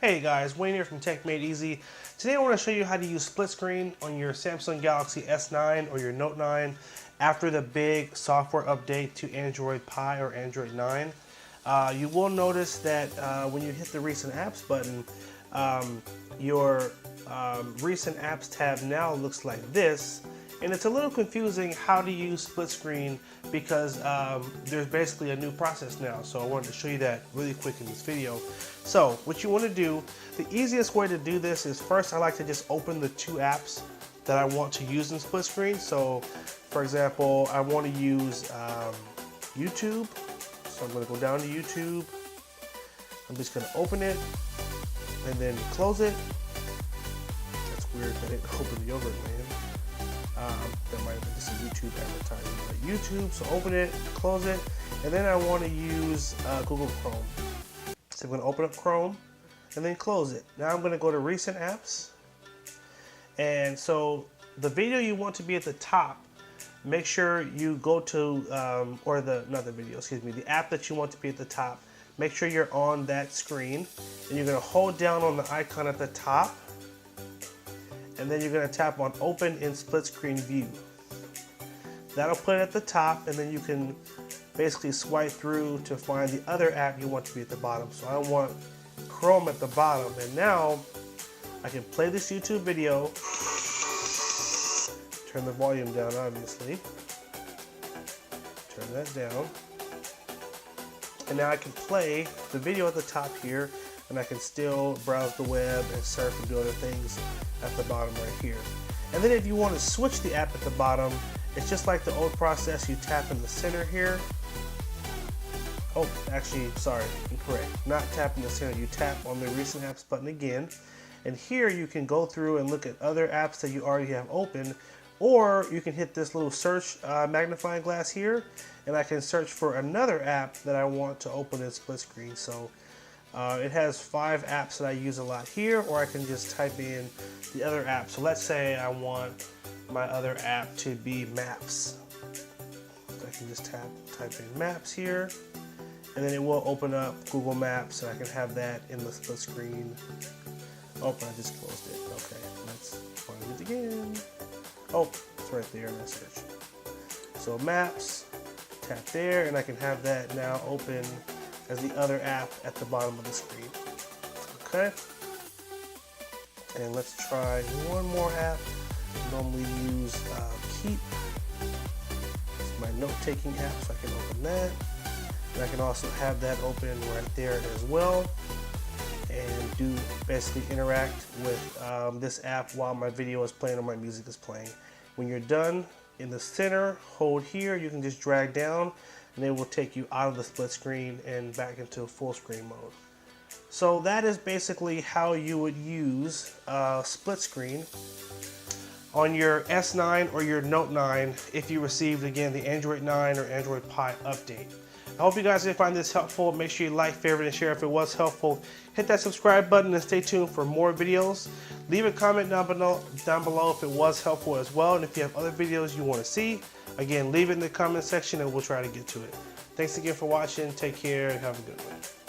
Hey guys, Wayne here from Tech Made Easy. Today I want to show you how to use split screen on your Samsung Galaxy S9 or your Note 9 after the big software update to Android Pie or Android 9. You will notice that when you hit the recent apps button, your recent apps tab now looks like this. And it's a little confusing how to use split screen because there's basically a new process now. So I wanted to show you that really quick in this video. So what you want to do, the easiest way to do this is first I like to just open the two apps that I want to use in split screen. So for example, I want to use YouTube. So I'm going to go down to YouTube. I'm just going to open it and then close it. That's weird that it opened the overlay. That might have been just a YouTube advertisement. Like YouTube, so open it, close it, and then I want to use Google Chrome. So I'm going to open up Chrome and then close it. Now I'm going to go to recent apps. And so the video you want to be at the top, make sure you go to, the app that you want to be at the top, make sure you're on that screen, and you're going to hold down on the icon at the top. And then you're going to tap on Open in Split Screen View. That'll put it at the top, and then you can basically swipe through to find the other app you want to be at the bottom. So I want Chrome at the bottom, and now I can play this YouTube video. Turn the volume down, obviously. Turn that down. And now I can play the video at the top here, and I can still browse the web and surf and do other things at the bottom right here. And then if you want to switch the app at the bottom, it's just like the old process. You tap in the center here. Oh, actually, sorry, incorrect. Not tap in the center. You tap on the recent apps button again. And here you can go through and look at other apps that you already have open, or you can hit this little search magnifying glass here, and I can search for another app that I want to open in split screen. So it has 5 apps that I use a lot here, or I can just type in the other app. So let's say I want my other app to be Maps. So I can just type in Maps here, and then it will open up Google Maps, and I can have that in the split screen. Oh, I just closed it. Okay, let's find it again. Oh, it's right there in that search. So Maps, tap there, and I can have that now open as the other app at the bottom of the screen. Okay. And let's try one more app. I normally use Keep. It's my note-taking app, so I can open that. And I can also have that open right there as well, and do basically interact with this app while my video is playing or my music is playing. When you're done, in the center, hold here. You can just drag down, and it will take you out of the split screen and back into full screen mode. So that is basically how you would use split screen on your S9 or your Note 9 if you received, again, the Android 9 or Android Pie update. I hope you guys did find this helpful. Make sure you like, favorite, and share if it was helpful. Hit that subscribe button and stay tuned for more videos. Leave a comment down below if it was helpful as well. And if you have other videos you want to see, again, leave it in the comment section and we'll try to get to it. Thanks again for watching. Take care and have a good one.